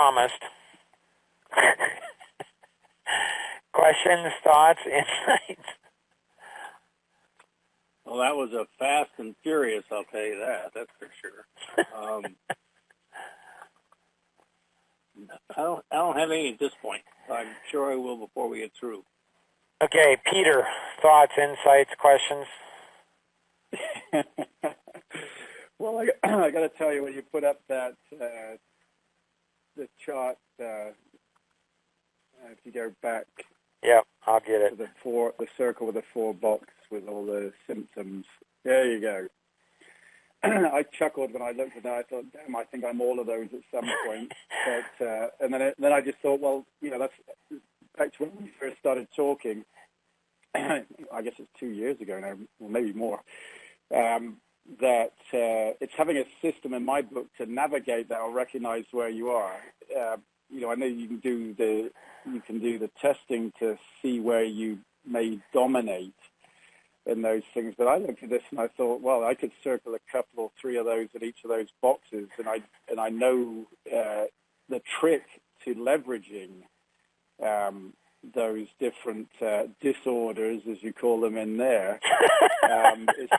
promised. Questions, thoughts, insights? Well, that was a fast and furious, I'll tell you that. That's for sure. I don't have any at this point. I'm sure I will before we get through. Okay, Peter, thoughts, insights, questions? Well, I got to tell you, when you put up that the chart, if you go back, Yep, I'll get it. to the circle with the 4 box with all the symptoms. There you go. I chuckled when I looked at that. I thought, damn, I think I'm all of those at some point. But and then I just thought, well, that's back to when we first started talking. I guess it's 2 years ago now, or maybe more. That it's having a system in my book to navigate that or recognize where you are. I know you can do the testing to see where you may dominate in those things. But I looked at this and I thought, well, I could circle a couple or 3 of those at each of those boxes, and I know the trick to leveraging those different disorders, as you call them in there, is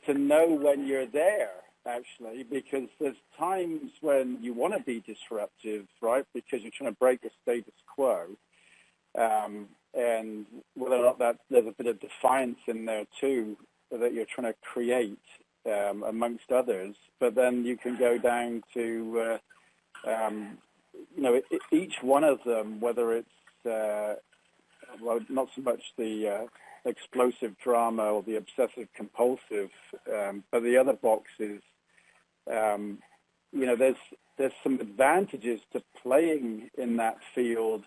to know when you're there, actually, because there's times when you want to be disruptive, right, because you're trying to break the status quo, and whether or not there's a bit of defiance in there, too, that you're trying to create amongst others. But then you can go down to, each one of them, whether it's not so much the explosive drama or the obsessive compulsive, but the other boxes. There's some advantages to playing in that field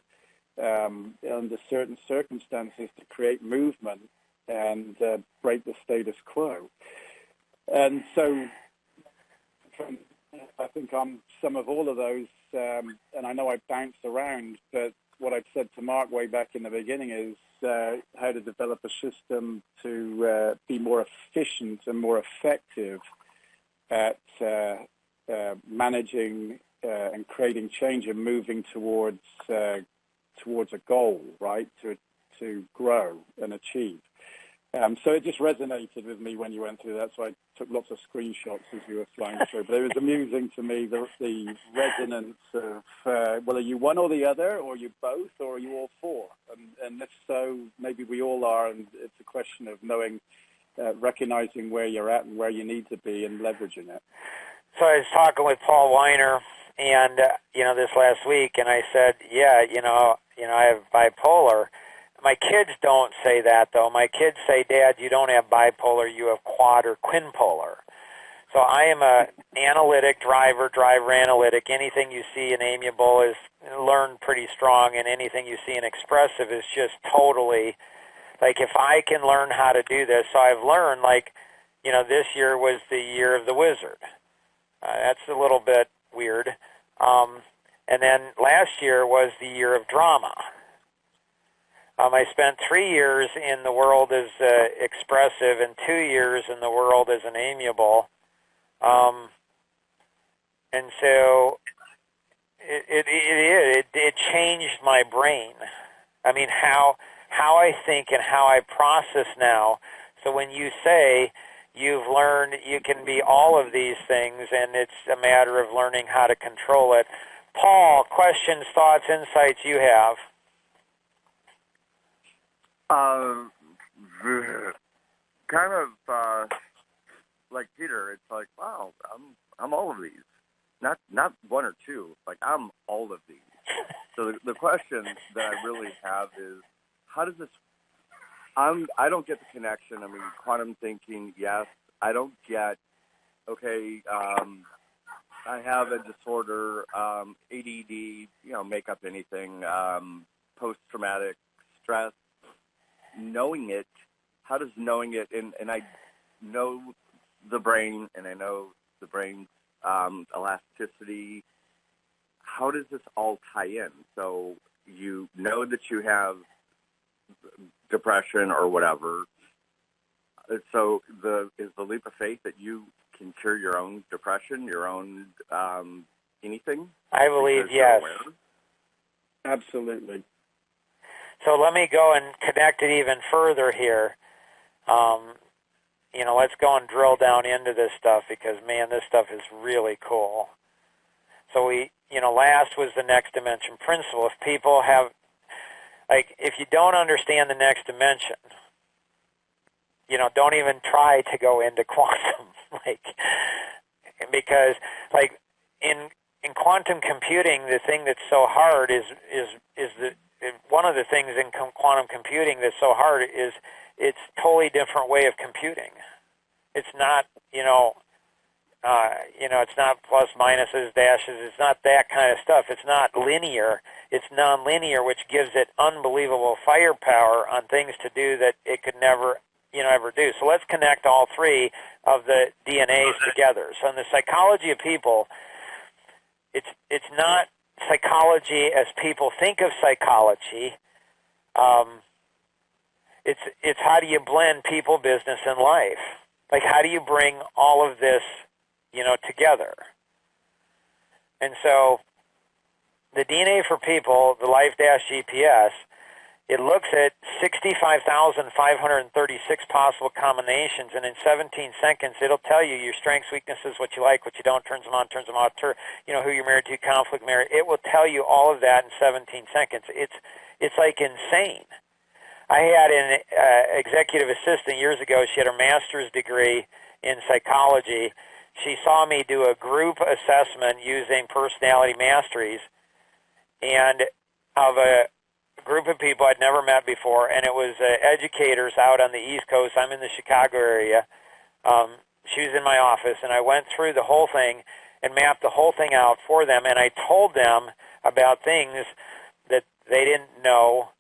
under certain circumstances to create movement and break the status quo. And so I think I'm some of all of those, and I know I bounced around, but what I've said to Mark way back in the beginning is how to develop a system to be more efficient and more effective at managing and creating change and moving towards a goal, right, to grow and achieve. So it just resonated with me when you went through that, so I took lots of screenshots as you were flying through. But it was amusing to me, the resonance of, well, are you one or the other, or are you both, or are you all 4? And if so, maybe we all are, and it's a question of knowing, recognizing where you're at and where you need to be and leveraging it. So I was talking with Paul Weiner, and, this last week, and I said, I have bipolar. My kids don't say that, though. My kids say, Dad, you don't have bipolar, you have quad or quinpolar. So I am a analytic driver analytic. Anything you see in amiable is learned pretty strong, and anything you see in expressive is just totally, like, if I can learn how to do this. So I've learned, this year was the year of the wizard. That's a little bit weird. And then last year was the year of drama. I spent 3 years in the world as expressive and 2 years in the world as an amiable. And so it changed my brain. I mean, how I think and how I process now. So when you say you've learned you can be all of these things, and it's a matter of learning how to control it. Paul, questions, thoughts, insights you have? Kind of like Peter. It's like, wow, I'm all of these. Not 1 or 2. Like, I'm all of these. So the question that I really have is, how does this? I don't get the connection. I mean, quantum thinking, yes. I don't get. Okay, I have a disorder, ADD. Make up anything. Post-traumatic stress. Knowing it, how does knowing it, and I know the brain, and I know the brain's elasticity, how does this all tie in? So you know that you have depression or whatever, so is the leap of faith that you can cure your own depression, your own anything? I believe, Because they're yes. aware? Absolutely. So let me go and connect it even further here. Let's go and drill down into this stuff because, man, this stuff is really cool. So last was the next dimension principle. If people have, if you don't understand the next dimension, don't even try to go into quantum, because, in quantum computing, the thing that's so hard is one of the things in quantum computing that's so hard is it's totally different way of computing. It's not, it's not plus, minuses, dashes. It's not that kind of stuff. It's not linear. It's nonlinear, which gives it unbelievable firepower on things to do that it could never, ever do. So let's connect all three of the DNAs together. So in the psychology of people, it's not psychology as people think of psychology. It's how do you blend people, business, and life? How do you bring all of this, together? And so the DNA for people, the Life-GPS, it looks at 65,536 possible combinations, and in 17 seconds, it'll tell you your strengths, weaknesses, what you like, what you don't, turns them on, turns them off, who you're married to, conflict, married. It will tell you all of that in 17 seconds. It's insane. I had an executive assistant years ago. She had her master's degree in psychology. She saw me do a group assessment using personality masteries, and of a group of people I'd never met before, and it was educators out on the East Coast. I'm in the Chicago area. She was in my office, and I went through the whole thing and mapped the whole thing out for them, and I told them about things that they didn't know.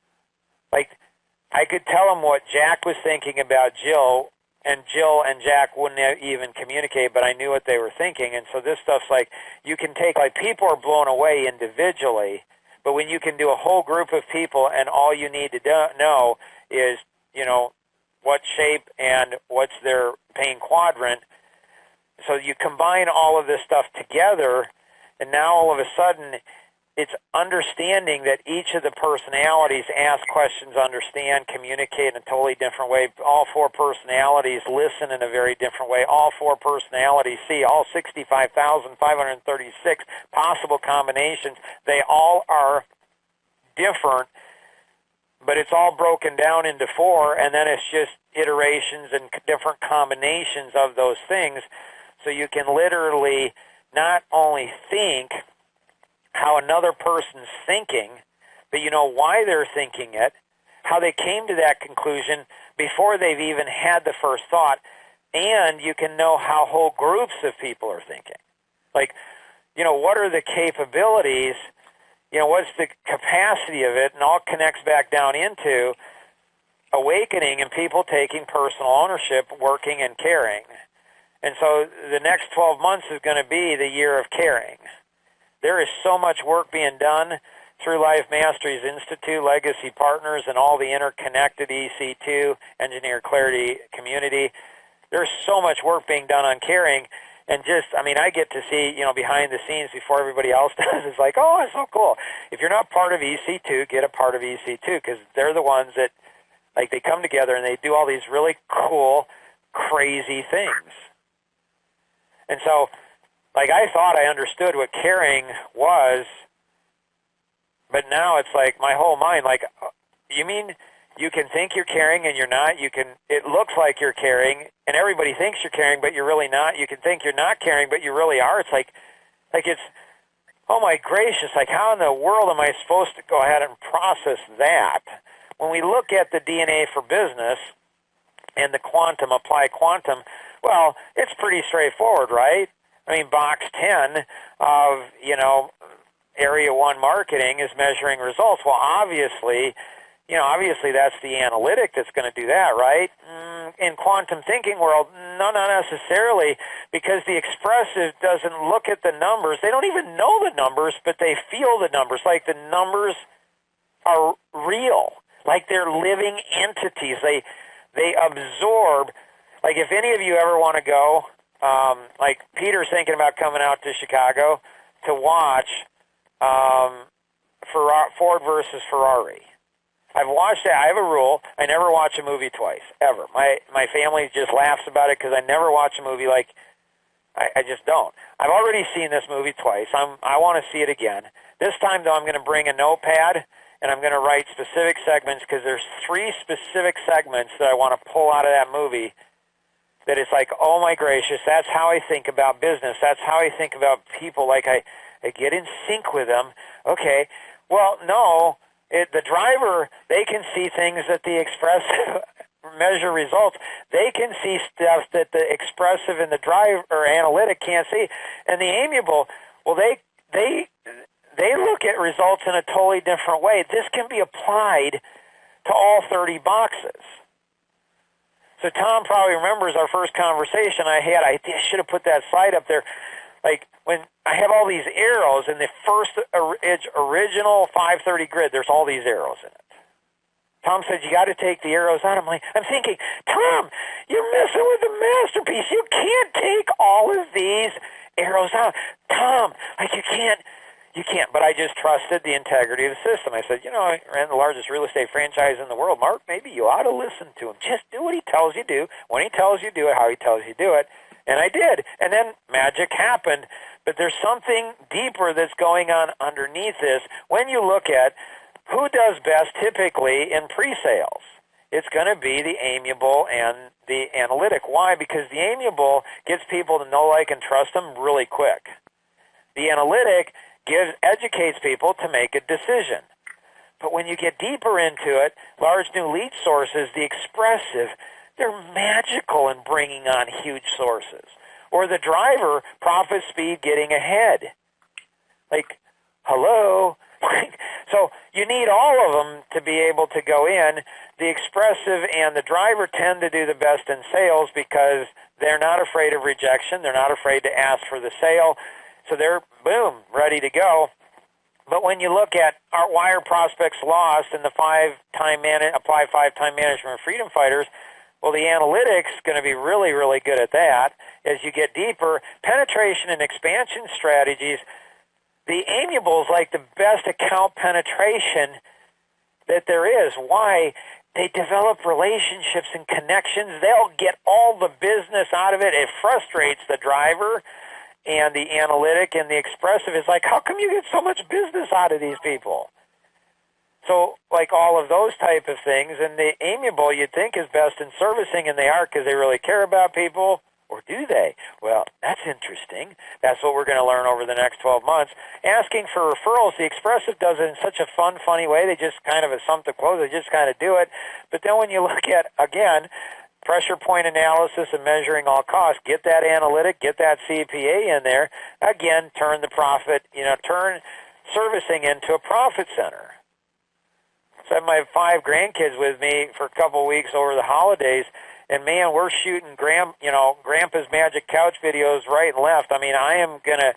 I could tell them what Jack was thinking about Jill and Jack wouldn't even communicate, but I knew what they were thinking. And so this stuff's you can take, people are blown away individually, but when you can do a whole group of people and all you need to know is, what shape and what's their pain quadrant. So you combine all of this stuff together, and now all of a sudden it's understanding that each of the personalities ask questions, understand, communicate in a totally different way. All four personalities listen in a very different way. All four personalities see all 65,536 possible combinations. They all are different, but it's all broken down into four, and then it's just iterations and different combinations of those things. So you can literally not only think how another person's thinking, but why they're thinking it, how they came to that conclusion before they've even had the first thought, and you can know how whole groups of people are thinking. What are the capabilities, what's the capacity of it, and all connects back down into awakening and people taking personal ownership, working and caring. And so the next 12 months is going to be the year of caring. There is so much work being done through Life Masteries Institute, Legacy Partners, and all the interconnected EC2, Engineer Clarity community. There's so much work being done on caring. And I get to see, behind the scenes before everybody else does. It's oh, it's so cool. If you're not part of EC2, get a part of EC2, because they're the ones that, they come together and they do all these really cool, crazy things. And so, I thought I understood what caring was, but now it's my whole mind, you mean you can think you're caring and you're not? It looks like you're caring, and everybody thinks you're caring, but you're really not. You can think you're not caring, but you really are. It's it's, oh my gracious, how in the world am I supposed to go ahead and process that? When we look at the DNA for business and the quantum, apply quantum, well, it's pretty straightforward, right? Box 10 of, Area 1 marketing is measuring results. Well, obviously that's the analytic that's going to do that, right? In quantum thinking world, no, not necessarily, because the expressive doesn't look at the numbers. They don't even know the numbers, but they feel the numbers. The numbers are real. They're living entities. They absorb. If any of you ever want to go, Peter's thinking about coming out to Chicago, to watch Ford versus Ferrari. I've watched it. I have a rule. I never watch a movie twice, ever. My family just laughs about it because I never watch a movie like, I just don't. I've already seen this movie twice. I want to see it again. This time, though, I'm going to bring a notepad, and I'm going to write specific segments because there's 3 specific segments that I want to pull out of that movie that it's like, oh, my gracious, that's how I think about business. That's how I think about people. Like, I get in sync with them. Okay, well, no. The driver, they can see things that the expressive measure results. They can see stuff that the expressive and the driver or analytic can't see. And the amiable, well, they look at results in a totally different way. This can be applied to all 30 boxes. So Tom probably remembers our first conversation I had. I should have put that slide up there. Like, when I have all these arrows in the first original 530 grid, there's all these arrows in it. Tom said, you got to take the arrows out. I'm thinking, Tom, you're messing with the masterpiece. You can't take all of these arrows out. Tom, like you can't. But I just trusted the integrity of the system. I said, I ran the largest real estate franchise in the world. Mark, maybe you ought to listen to him. Just do what he tells you do, when he tells you do it, how he tells you do it. And I did. And then magic happened. But there's something deeper that's going on underneath this. When you look at who does best typically in pre-sales, it's going to be the amiable and the analytic. Why? Because the amiable gets people to know, like, and trust them really quick. The analytic educates people to make a decision. But when you get deeper into it, large new lead sources, the expressive, they're magical in bringing on huge sources. Or the driver, profit, speed, getting ahead. Like, hello? So you need all of them to be able to go in. The expressive and the driver tend to do the best in sales because they're not afraid of rejection. They're not afraid to ask for the sale. So they're, boom, ready to go. But when you look at why are prospects lost in the apply 5-time management freedom fighters, well, the analytics going to be really, really good at that. As you get deeper, penetration and expansion strategies, the amiables like the best account penetration that there is. Why? They develop relationships and connections. They'll get all the business out of it. It frustrates the driver and the analytic and the expressive. Is like, how come you get so much business out of these people? So, like all of those type of things, and the amiable you'd think is best in servicing, and they are because they really care about people, or do they? Well, that's interesting. That's what we're going to learn over the next 12 months. Asking for referrals, the expressive does it in such a fun, funny way. They just kind of assume to close. They just kind of do it. But then when you look at, again, pressure point analysis and measuring all costs, get that analytic, get that CPA in there. Again, turn the profit, turn servicing into a profit center. So I have my 5 grandkids with me for a couple of weeks over the holidays, and man, we're shooting Grandpa's Magic Couch videos right and left. I mean, I'm gonna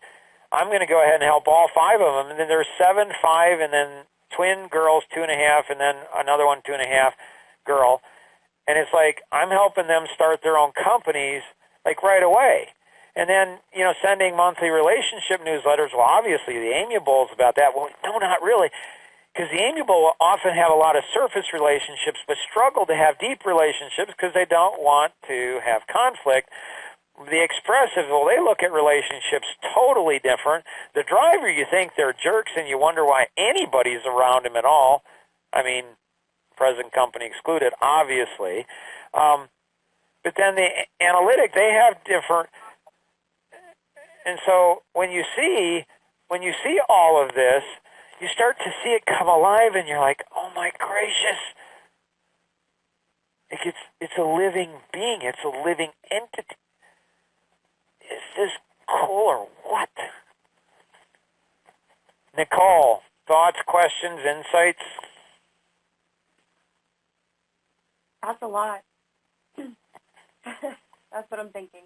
go ahead and help all 5 of them, and then there's 7, 5, and then twin girls, 2.5, and then another one, 2.5 girl, and it's like I'm helping them start their own companies like right away. And then, sending monthly relationship newsletters. Well, obviously the amiable is about that. Well, no, not really. Because the amiable will often have a lot of surface relationships but struggle to have deep relationships because they don't want to have conflict. The expressive, well, they look at relationships totally different. The driver, you think they're jerks and you wonder why anybody's around him at all. I mean, present company excluded, obviously. But then the analytic, they have different. And so when you see all of this, you start to see it come alive, and you're like, oh, my gracious. It's a living being. It's a living entity. Is this cool or what? Nicole, thoughts, questions, insights? That's a lot. That's what I'm thinking.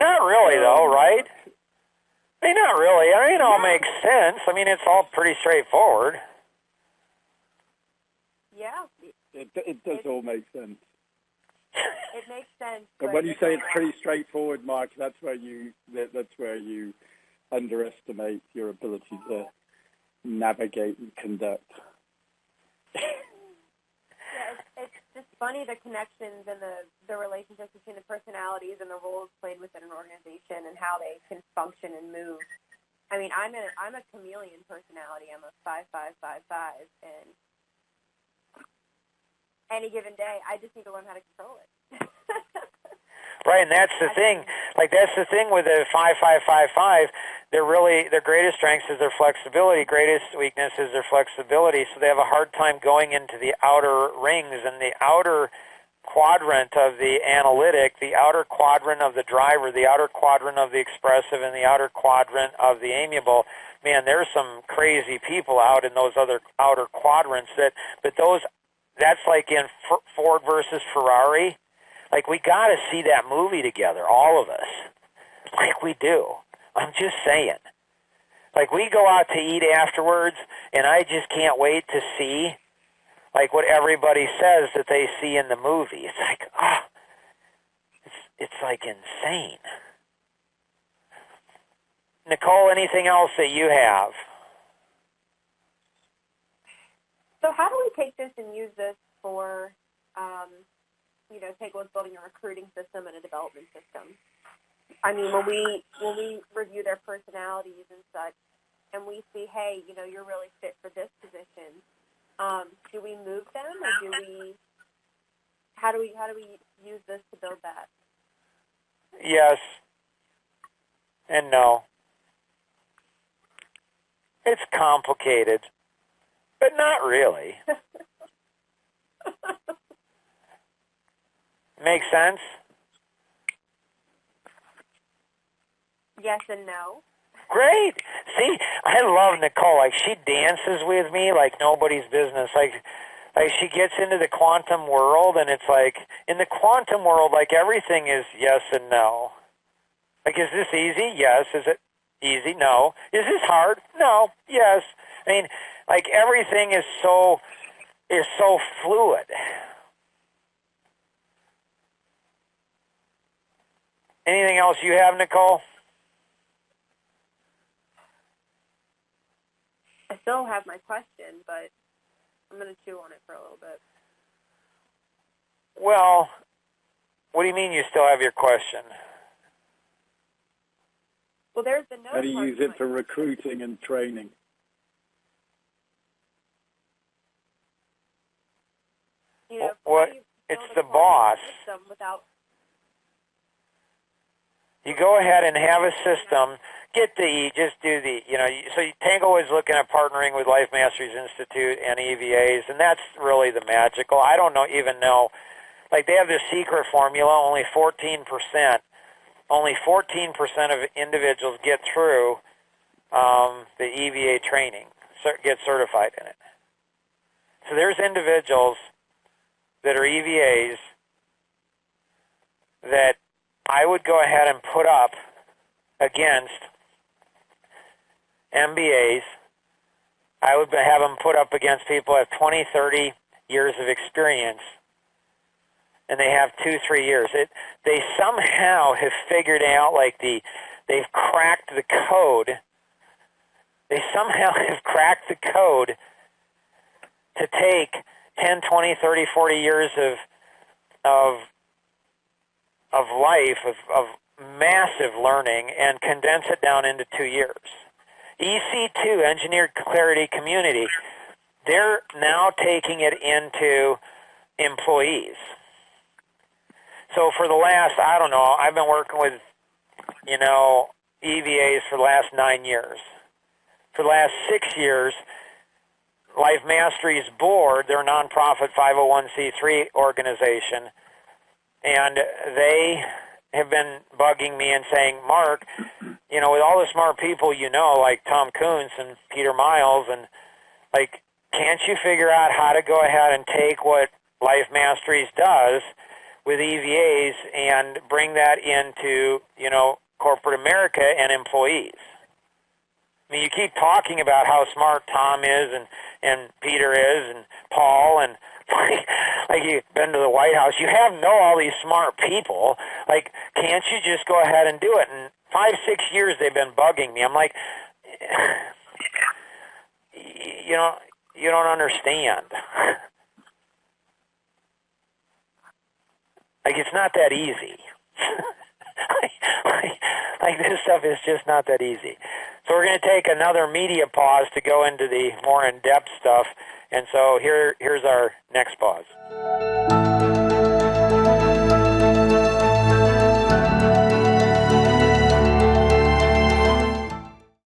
Not really, though, right? I mean, not really. I mean, it all makes sense. I mean, it's all pretty straightforward. Yeah. It does all make sense. It makes sense. But when you say it's pretty straightforward, Mark, that's where you underestimate your ability to navigate and conduct. Yeah, it's just funny, the connections and the relationships between the personalities and the roles played within an organization and how they can function and move. I mean, I'm a chameleon personality. I'm a 5-5-5-5, and any given day, I just need to learn how to control it. Right, and that's the thing. Like, that's the thing with the 5-5-5-5. Their greatest strengths is their flexibility. Greatest weakness is their flexibility. So they have a hard time going into the outer rings and the outer quadrant of the analytic, the outer quadrant of the driver, the outer quadrant of the expressive, and the outer quadrant of the amiable. Man, there's some crazy people out in those other outer quadrants. That's like in Ford versus Ferrari. Like, we got to see that movie together, all of us. Like we do. I'm just saying. Like, we go out to eat afterwards, and I just can't wait to see, like, what everybody says that they see in the movie. It's like, it's like insane. Nicole, anything else that you have? So how do we take this and use this for, take what's building a recruiting system and a development system? I mean, when we review their personalities and such, and we see, hey, you're really fit for this position, do we move them, or how do we use this to build that? Yes and no. It's complicated, but not really. Make sense? Yes and no. Great. See, I love Nicole. Like, she dances with me like nobody's business. Like she gets into the quantum world, and it's like, in the quantum world, like, everything is yes and no. Like, is this easy? Yes. Is it easy? No. Is this hard? No. Yes. I mean, like, everything is so fluid. Anything else you have, Nicole? I still have my question, but I'm going to chew on it for a little bit. Well, what do you mean you still have your question? Well, there's the no. How do you use it for recruiting and training? It's the boss. You go ahead and have a system. So Tango is looking at partnering with Life Masteries Institute and EVAs, and that's really the magical. I don't even know. Like, they have this secret formula. Only 14% of individuals get through the EVA training, get certified in it. So there's individuals that are EVAs that I would go ahead and put up against MBAs. I would have them put up against people who have 20, 30 years of experience, and they have 2-3 years. They somehow have figured out, they've cracked the code. They somehow have cracked the code to take 10, 20, 30, 40 years of life, of massive learning, and condense it down into 2 years. EC2, Engineered Clarity Community, they're now taking it into employees. So for the last, I've been working with, EVAs for the last 9 years. For the last 6 years, Life Masteries Board, they're a nonprofit 501c3 organization, and they have been bugging me and saying, Mark, with all the smart people like Tom Kuntz and Peter Miles, and can't you figure out how to go ahead and take what Life Masteries does with EVAs and bring that into, corporate America and employees? I mean, you keep talking about how smart Tom is and Peter is and Paul, and like you've been to the White House. You know all these smart people. Like, can't you just go ahead and do it? And 5-6 years they've been bugging me. I'm like, you don't understand. Like, it's not that easy. like this stuff is just not that easy. So we're going to take another media pause to go into the more in-depth stuff. And so here's our next pause.